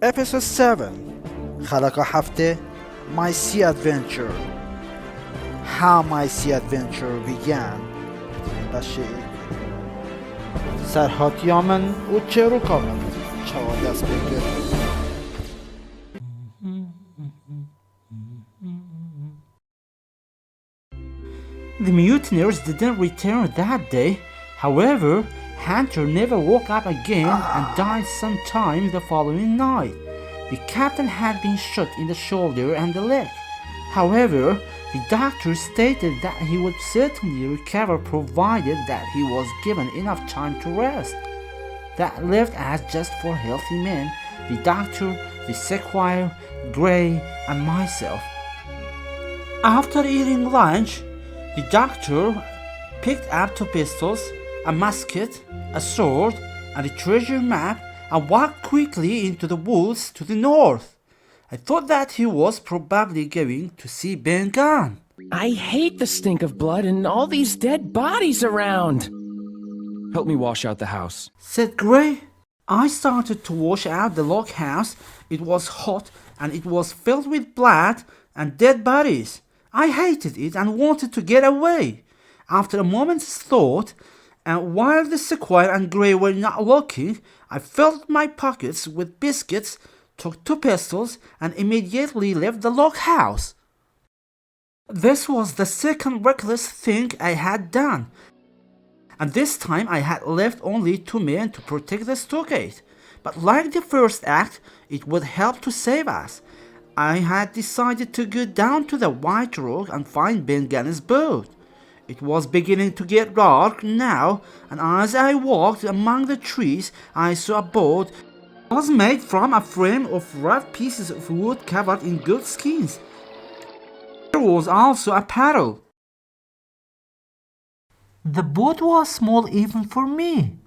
Episode 7 خلق هفته My Sea Adventure How My Sea Adventure Began سرحات یامن و چرو کامن چوا دست بگیر The mutineers didn't return that day. However, Hunter never woke up again and died sometime the following night. The captain had been shot in the shoulder and the leg. However, the doctor stated that he would certainly recover provided that he was given enough time to rest. That left us just four healthy men, the doctor, the sequoia, Gray, and myself. After eating lunch, the doctor picked up two pistols, a musket, a sword, and a treasure map and walked quickly into the woods to the north. I thought that he was probably going to see Ben Gunn. I hate the stink of blood and all these dead bodies around. Help me wash out the house, said Gray. I started to wash out the log house. It was hot and it was filled with blood and dead bodies. I hated it and wanted to get away. After a moment's thought, and while the sequoia and Gray were not looking, I filled my pockets with biscuits, took two pistols, and immediately left the log house. This was the second reckless thing I had done, and this time I had left only two men to protect the stockade. But like the first act, it would help to save us. I had decided to go down to the White Rock and find Ben Gunn's boat. It was beginning to get dark now, and as I walked among the trees, I saw a boat. It was made from a frame of rough pieces of wood covered in goat skins. There was also a paddle. The boat was small even for me.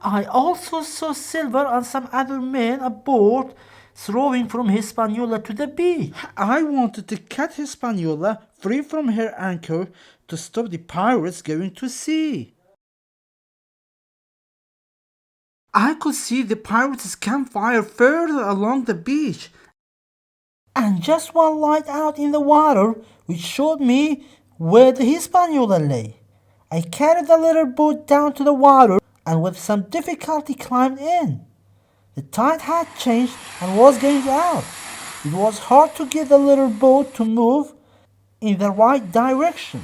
I also saw Silver and some other men aboard, throwing from Hispaniola to the beach. I wanted to cut Hispaniola free from her anchor to stop the pirates going to sea. I could see the pirates' campfire further along the beach, and just one light out in the water which showed me where the Hispaniola lay. I carried the little boat down to the water and with some difficulty climbed in. The tide had changed and was going out. It was hard to get the little boat to move in the right direction,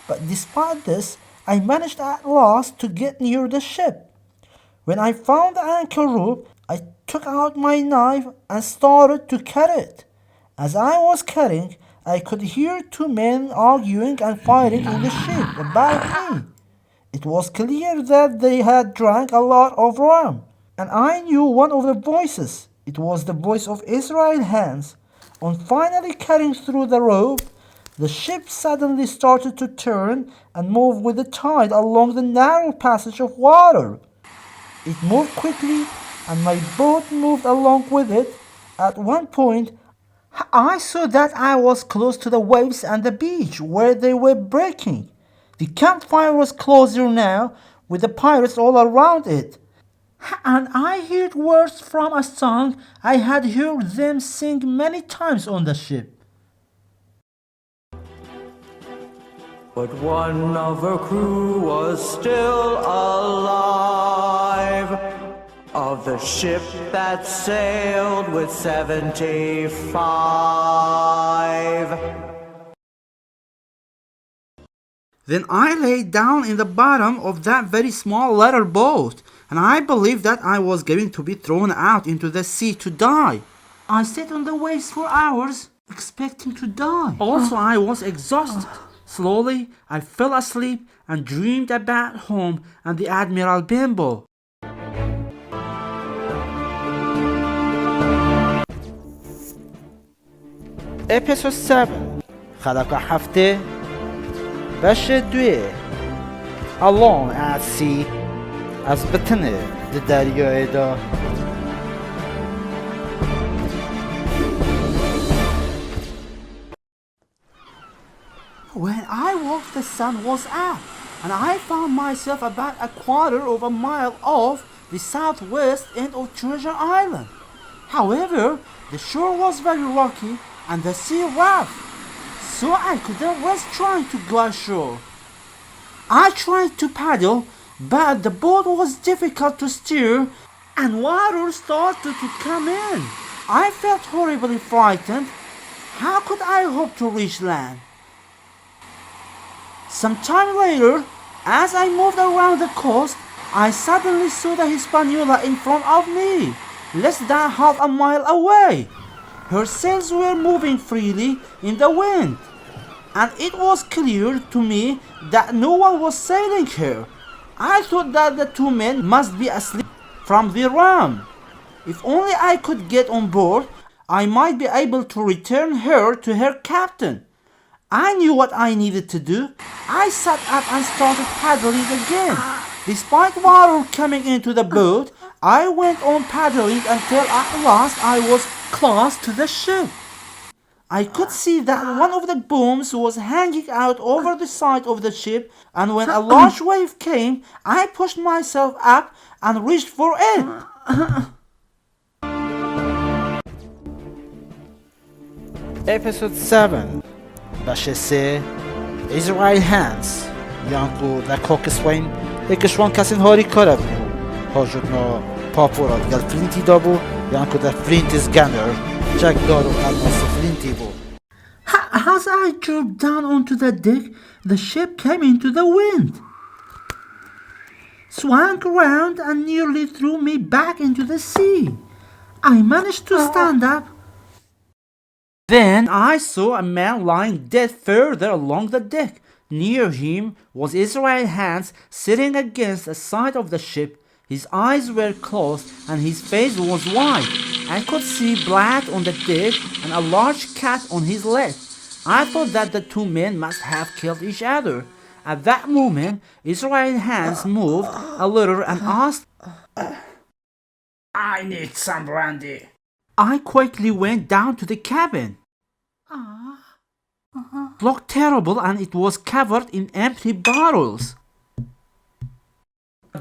but despite this, I managed at last to get near the ship. When I found the anchor rope, I took out my knife and started to cut it. As I was cutting, I could hear two men arguing and fighting in the ship about me. It was clear that they had drank a lot of rum, and I knew one of the voices. It was the voice of Israel Hans. On finally cutting through the rope, the ship suddenly started to turn and move with the tide along the narrow passage of water. It moved quickly, and my boat moved along with it. At one point, I saw that I was close to the waves and the beach where they were breaking. The campfire was closer now, with the pirates all around it. And I heard words from a song I had heard them sing many times on the ship. But one of her crew was still alive, of the ship that sailed with 75. Then I lay down in the bottom of that very small letter boat, and I believed that I was going to be thrown out into the sea to die. I sat on the waves for hours, expecting to die. Also, I was exhausted. Slowly, I fell asleep and dreamed about home and the Admiral Benbow. Episode 7 خلق هفته بخش 2 Alone at Sea از بطن دریای دا When I woke, the sun was up, and I found myself about a quarter of a mile off the southwest end of Treasure Island. However, the shore was very rocky and the sea rough, so I couldn't rest trying to go ashore. I tried to paddle, but the boat was difficult to steer and water started to come in. I felt horribly frightened. How could I hope to reach land? Some time later, as I moved around the coast, I suddenly saw the Hispaniola in front of me, less than half a mile away. Her sails were moving freely in the wind, and it was clear to me that no one was sailing her. I thought that the two men must be asleep from the rum. If only I could get on board, I might be able to return her to her captain. I knew what I needed to do. I sat up and started paddling again. Despite water coming into the boat, I went on paddling until at last I was close to the ship. I could see that one of the booms was hanging out over the side of the ship, and when a large wave came, I pushed myself up and reached for it. Episode 7 بخش 3 Israel Hands Yanku the Coxswain Ekishwan Kasin Hori Korab Hojutno Papura Gal Flinty Dabu Yanku the Flint's Gunner Jack Doru Almas Flinty Bo. As I jumped down onto the deck, the ship came into the wind, swung around and nearly threw me back into the sea. I managed to stand up. Then I saw a man lying dead further along the deck. Near him was Israel Hands sitting against the side of the ship. His eyes were closed and his face was white. I could see blood on the deck and a large cut on his leg. I thought that the two men must have killed each other. At that moment, Israel Hands moved a little and asked, "I need some brandy." I quickly went down to the cabin. It looked terrible and it was covered in empty bottles.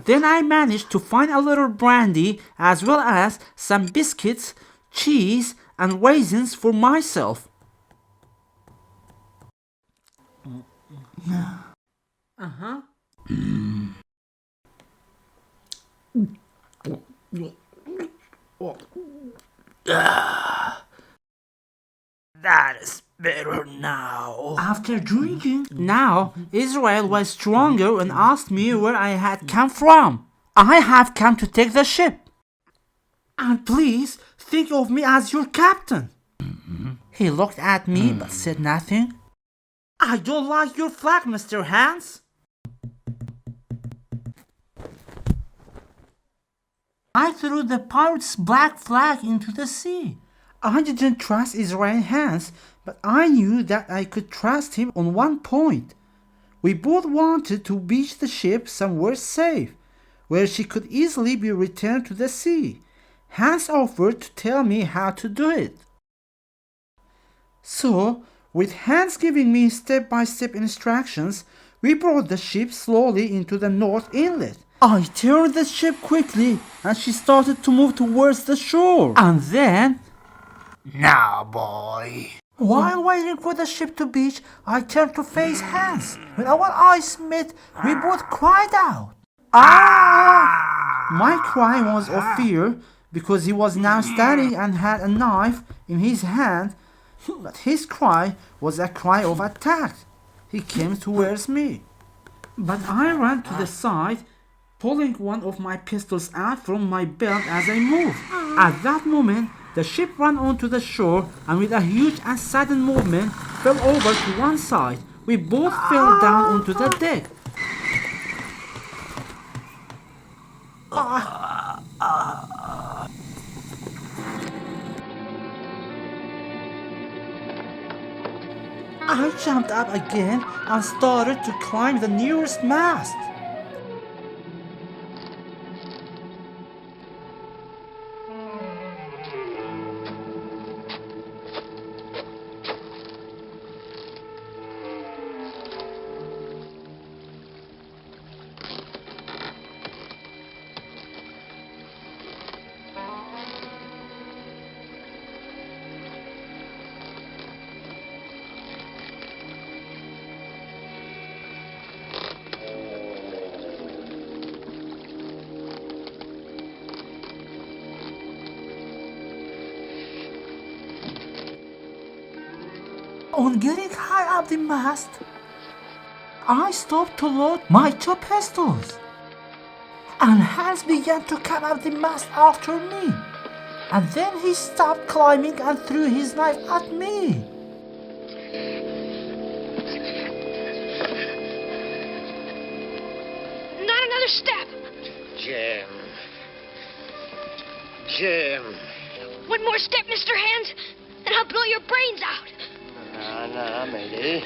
Then I managed to find a little brandy as well as some biscuits, cheese, and raisins for myself. That is better now. After drinking, now Israel was stronger and asked me where I had come from. I have come to take the ship. And please think of me as your captain. He looked at me but said nothing. I don't like your flag, Mr. Hans. I threw the pirate's black flag into the sea. I didn't trust Israel Hands, but I knew that I could trust him on one point. We both wanted to beach the ship somewhere safe, where she could easily be returned to the sea. Hans offered to tell me how to do it. So, with Hans giving me step-by-step instructions, we brought the ship slowly into the North Inlet. I turned the ship quickly and she started to move towards the shore. And then... Now, boy. While waiting for the ship to beach, I turned to face Hans. When our eyes met, we both cried out. Ah! My cry was of fear because he was now standing and had a knife in his hand, but his cry was a cry of attack. He came towards me. But I ran to the side, pulling one of my pistols out from my belt as I moved. At that moment, the ship ran onto the shore and with a huge and sudden movement fell over to one side. We both fell down onto the deck. I jumped up again and started to climb the nearest mast. On getting high up the mast, I stopped to load my two pistols, and Hans began to come up the mast after me, and then he stopped climbing and threw his knife at me. Not another step. Jim. One more step, Mr. Hands, and I'll blow your brains out. Nah, matey.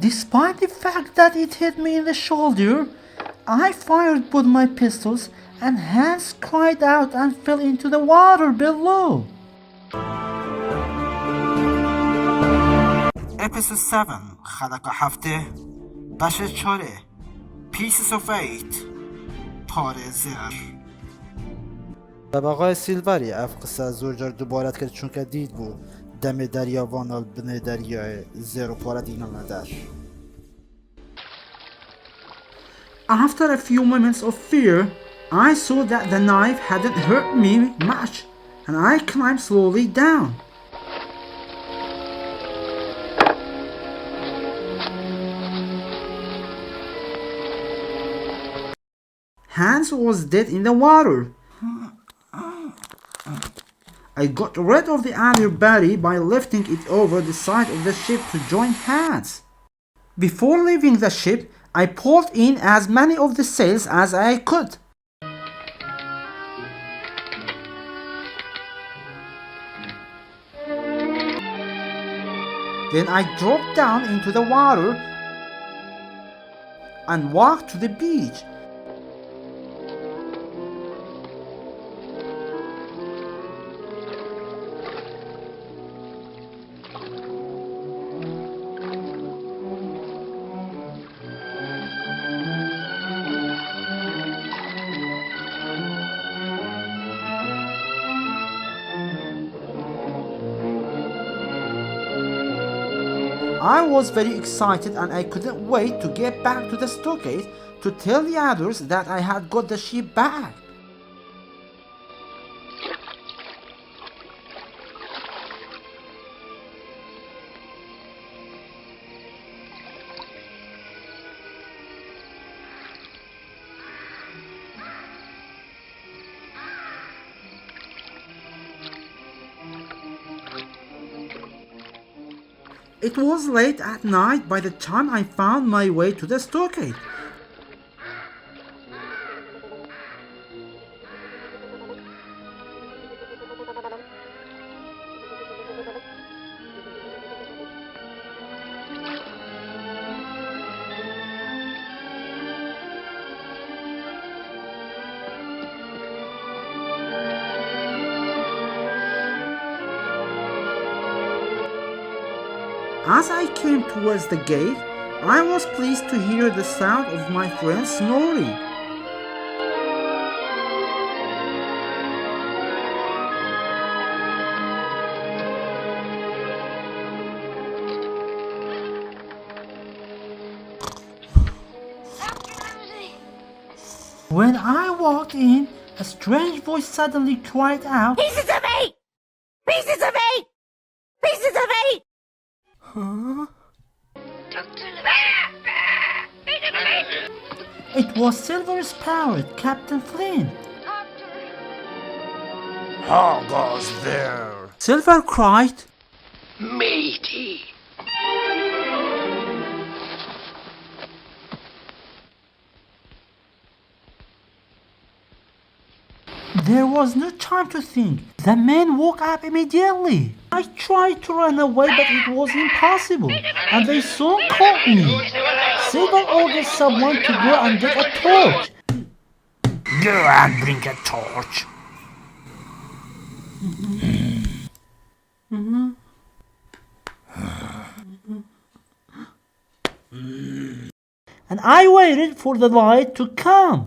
Despite the fact that it hit me in the shoulder, I fired both my pistols and Hans cried out and fell into the water below. Episode 7 خلق هفته بخش 4 Pieces of 8 پاره زر طبقای سیلوری اف قصه زور جار دوبارت کرد چون که دید بود دم دریا وانال بنه دریای زر و پاره دینا ندر. After a few moments of fear, I saw that the knife hadn't hurt me much and I climbed slowly down. Hans was dead in the water. I got rid of the other body by lifting it over the side of the ship to join Hans. Before leaving the ship, I pulled in as many of the sails as I could. Then I dropped down into the water and walked to the beach. I was very excited and I couldn't wait to get back to the stockade to tell the others that I had got the ship back. It was late at night by the time I found my way to the stockade. As I came towards the gate, I was pleased to hear the sound of my friend snoring. When I walked in, a strange voice suddenly cried out, Pieces of meat! Pieces of meat! Pieces of meat! "Huh?" Pieces of meat! It was Silver's parrot, Captain Flint. How goes there? Silver cried, Matey. There was no time to think. The men woke up immediately. I tried to run away, but it was impossible, and they soon caught me. Silver ordered someone to go and get a torch. Go and bring a torch. And I waited for the light to come.